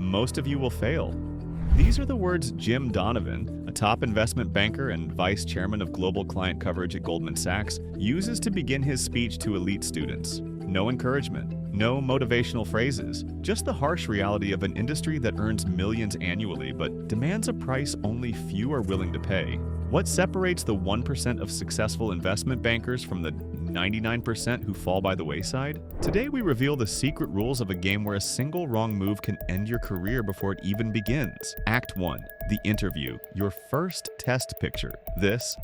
most of you will fail. These are the words Jim Donovan, a top investment banker and vice chairman of global client coverage at Goldman Sachs, uses to begin his speech to elite students. No encouragement, no motivational phrases, just the harsh reality of an industry that earns millions annually but demands a price only few are willing to pay. What separates the 1% of successful investment bankers from the 99% who fall by the wayside? Today we reveal the secret rules of a game where a single wrong move can end your career before it even begins. Act 1. The interview, your first test picture.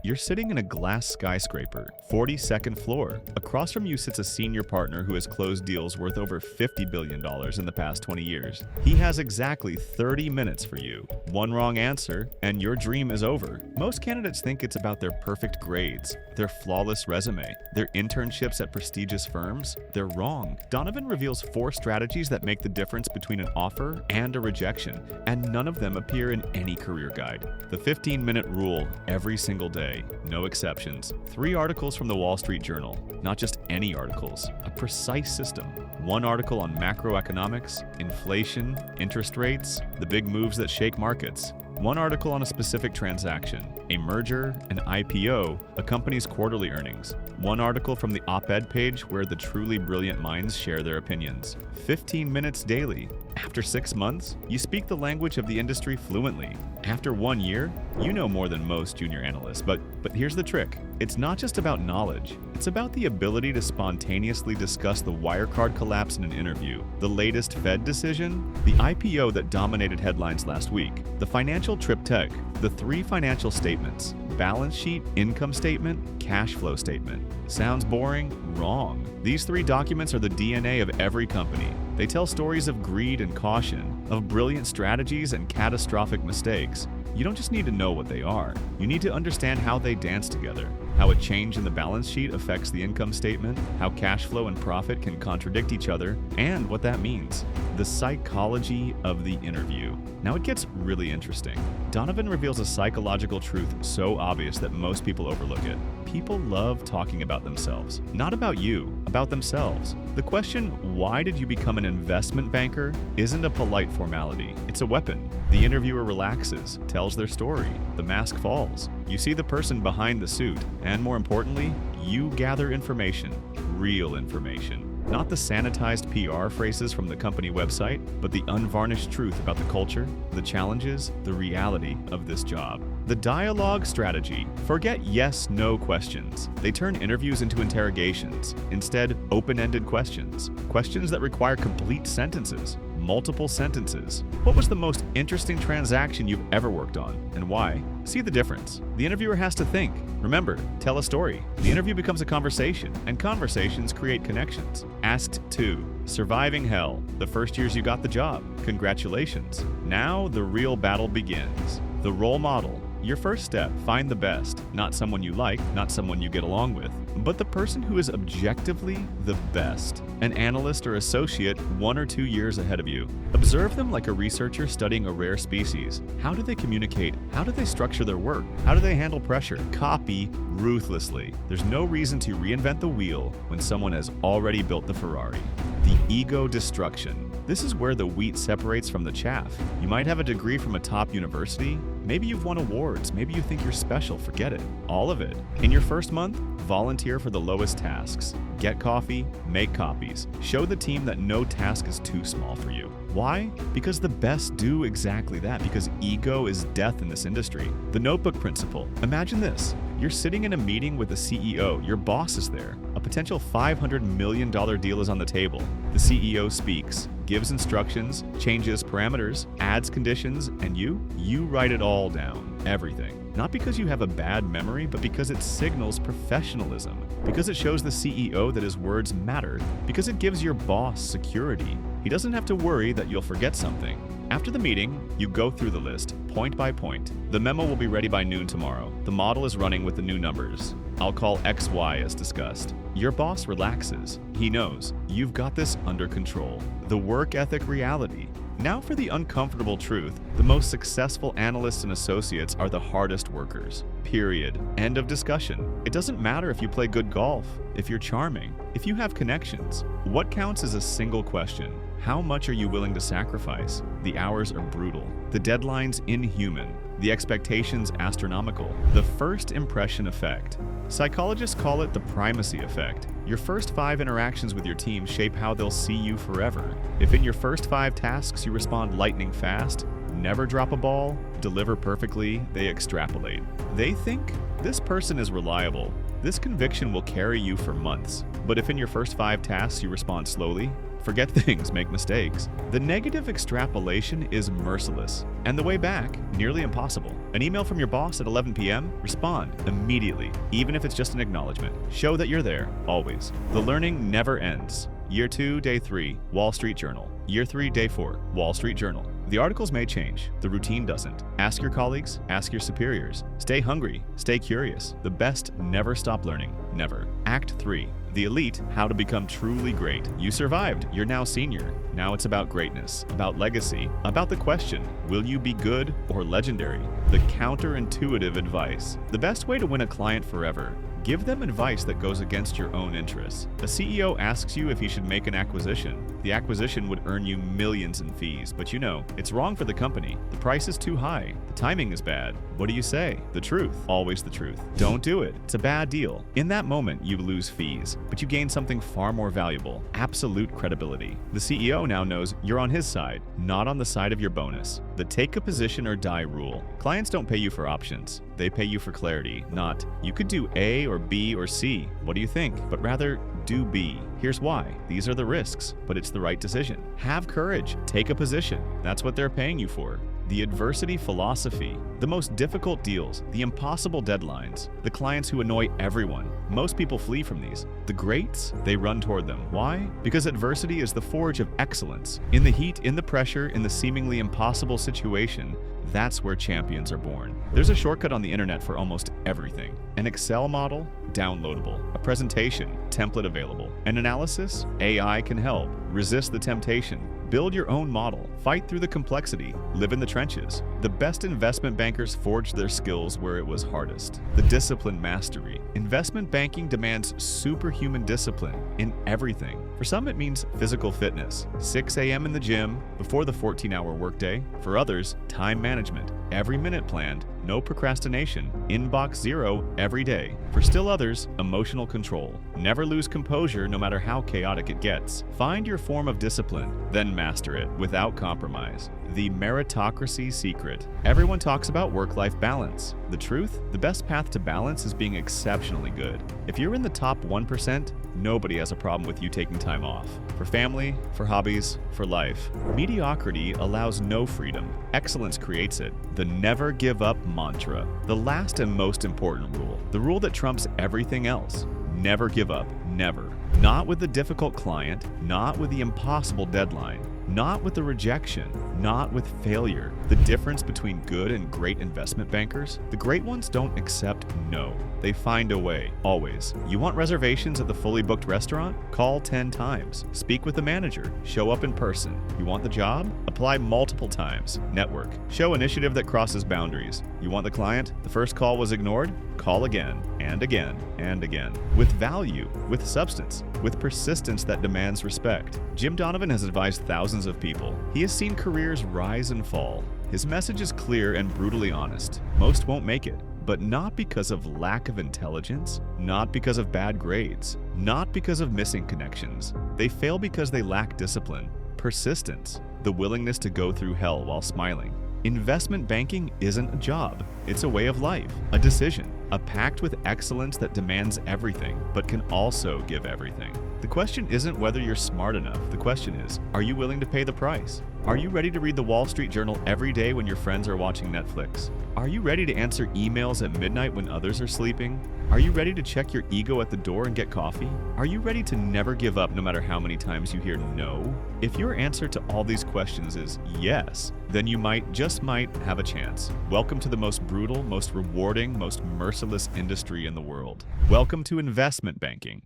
You're sitting in a glass skyscraper, 42nd floor. Across from you sits a senior partner who has closed deals worth over $50 billion in the past 20 years. He has exactly 30 minutes for you. One wrong answer, and your dream is over. Most candidates think it's about their perfect grades, their flawless resume, their internships at prestigious firms. They're wrong. Donovan reveals 4 strategies that make the difference between an offer and a rejection, and none of them appear in any career guide. The 15-minute rule, every single day, no exceptions. 3 articles from the Wall Street Journal, not just any articles, a precise system. 1 article on macroeconomics, inflation, interest rates, the big moves that shake markets. 1 article on a specific transaction, a merger, an IPO, a company's quarterly earnings. 1 article from the op-ed page where the truly brilliant minds share their opinions. 15 minutes daily. After 6 months, you speak the language of the industry fluently. After 1 year, you know more than most junior analysts. But here's the trick. It's not just about knowledge. It's about the ability to spontaneously discuss the Wirecard collapse in an interview, the latest Fed decision, the IPO that dominated headlines last week, the financial triptych, the 3 financial statements, balance sheet, income statement, cash flow statement. Sounds boring? Wrong. These 3 documents are the DNA of every company. They tell stories of greed and caution, of brilliant strategies and catastrophic mistakes. You don't just need to know what they are. You need to understand how they dance together, how a change in the balance sheet affects the income statement, how cash flow and profit can contradict each other, and what that means. The psychology of the interview. Now it gets really interesting. Donovan reveals a psychological truth so obvious that most people overlook it. People love talking about themselves. Not about you, about themselves. The question, why did you become an investment banker, isn't a polite formality. It's a weapon. The interviewer relaxes, tells their story. The mask falls. You see the person behind the suit. And more importantly, you gather information, real information. Not the sanitized PR phrases from the company website, but the unvarnished truth about the culture, the challenges, the reality of this job. The dialogue strategy. Forget yes/no questions. They turn interviews into interrogations. Instead, open-ended questions. Questions that require complete sentences. Multiple sentences. What was the most interesting transaction you've ever worked on, and why? See the difference. The interviewer has to think. Remember, tell a story. The interview becomes a conversation, and conversations create connections. Asked 2. Surviving hell. The first years you got the job. Congratulations. Now the real battle begins. The role model. Your first step, find the best. Not someone you like, not someone you get along with, but the person who is objectively the best. An analyst or associate 1 or 2 years ahead of you. Observe them like a researcher studying a rare species. How do they communicate? How do they structure their work? How do they handle pressure? Copy ruthlessly. There's no reason to reinvent the wheel when someone has already built the Ferrari. The ego destruction. This is where the wheat separates from the chaff. You might have a degree from a top university. Maybe you've won awards. Maybe you think you're special. Forget it. All of it. In your first month, volunteer for the lowest tasks. Get coffee, make copies. Show the team that no task is too small for you. Why? Because the best do exactly that, because ego is death in this industry. The notebook principle. Imagine this. You're sitting in a meeting with the CEO. Your boss is there. A potential $500 million deal is on the table. The CEO speaks, gives instructions, changes parameters, adds conditions, and you write it all down. Everything. Not because you have a bad memory, but because it signals professionalism. Because it shows the CEO that his words matter. Because it gives your boss security. He doesn't have to worry that you'll forget something. After the meeting, you go through the list, point by point. The memo will be ready by noon tomorrow. The model is running with the new numbers. I'll call XY as discussed. Your boss relaxes. He knows you've got this under control. The work ethic reality. Now for the uncomfortable truth. The most successful analysts and associates are the hardest workers. Period. End of discussion. It doesn't matter if you play good golf, if you're charming, if you have connections. What counts is a single question. How much are you willing to sacrifice? The hours are brutal. The deadline's inhuman. The expectations astronomical. The first impression effect. Psychologists call it the primacy effect. Your first 5 interactions with your team shape how they'll see you forever. If in your first 5 tasks you respond lightning fast, never drop a ball, deliver perfectly, they extrapolate. They think, this person is reliable. This conviction will carry you for months. But if in your first 5 tasks you respond slowly, forget things, make mistakes, the negative extrapolation is merciless. And the way back, nearly impossible. An email from your boss at 11 p.m., respond immediately, even if it's just an acknowledgement. Show that you're there, always. The learning never ends. Year 2, Day 3, Wall Street Journal. Year 3, Day 4, Wall Street Journal. The articles may change, the routine doesn't. Ask your colleagues, ask your superiors. Stay hungry, stay curious. The best never stop learning, never. Act 3. The elite, how to become truly great. You survived, you're now senior. Now it's about greatness, about legacy, about the question, will you be good or legendary? The counterintuitive advice. The best way to win a client forever. Give them advice that goes against your own interests. A CEO asks you if you should make an acquisition. The acquisition would earn you millions in fees, but you know, it's wrong for the company. The price is too high. The timing is bad. What do you say? The truth. Always the truth. Don't do it. It's a bad deal. In that moment, you lose fees, but you gain something far more valuable, absolute credibility. The CEO now knows you're on his side, not on the side of your bonus. The take a position or die rule. Clients don't pay you for options. They pay you for clarity, not, you could do A or B or C. What do you think? But rather, do B. Here's why. These are the risks, but it's the right decision. Have courage. Take a position. That's what they're paying you for. The adversity philosophy. The most difficult deals, the impossible deadlines, the clients who annoy everyone. Most people flee from these. The greats, they run toward them. Why? Because adversity is the forge of excellence. In the heat, in the pressure, in the seemingly impossible situation, that's where champions are born. There's a shortcut on the internet for almost everything. An Excel model, downloadable. A presentation, template available. An analysis, AI can help. Resist the temptation. Build your own model. Fight through the complexity. Live in the trenches. The best investment bankers forged their skills where it was hardest. The discipline mastery. Investment banking demands superhuman discipline in everything. For some, it means physical fitness. 6 a.m. in the gym before the 14-hour workday. For others, time management. Every minute planned. No procrastination. Inbox zero every day. For still others, emotional control. Never lose composure no matter how chaotic it gets. Find your form of discipline, then master it without compromise. The meritocracy secret. Everyone talks about work-life balance. The truth? The best path to balance is being exceptionally good. If you're in the top 1%, nobody has a problem with you taking time off. For family, for hobbies, for life. Mediocrity allows no freedom. Excellence creates it. The never give up mantra. The last and most important rule. The rule that trumps everything else. Never give up. Never. Not with the difficult client, not with the impossible deadline, not with the rejection, not with failure. The difference between good and great investment bankers? The great ones don't accept no. They find a way, always. You want reservations at the fully booked restaurant? Call 10 times. Speak with the manager. Show up in person. You want the job? Apply multiple times. Network. Show initiative that crosses boundaries. You want the client? The first call was ignored? Call again, and again, and again. With value, with substance, with persistence that demands respect. Jim Donovan has advised thousands of people. He has seen careers rise and fall. His message is clear and brutally honest. Most won't make it, but not because of lack of intelligence, not because of bad grades, not because of missing connections. They fail because they lack discipline, persistence, the willingness to go through hell while smiling. Investment banking isn't a job, it's a way of life, a decision, a pact with excellence that demands everything, but can also give everything. The question isn't whether you're smart enough, the question is, are you willing to pay the price? Are you ready to read the Wall Street Journal every day when your friends are watching Netflix? Are you ready to answer emails at midnight when others are sleeping? Are you ready to check your ego at the door and get coffee? Are you ready to never give up no matter how many times you hear no? If your answer to all these questions is yes, then you might, just might, have a chance. Welcome to the most brutal, most rewarding, most merciless industry in the world. Welcome to investment banking.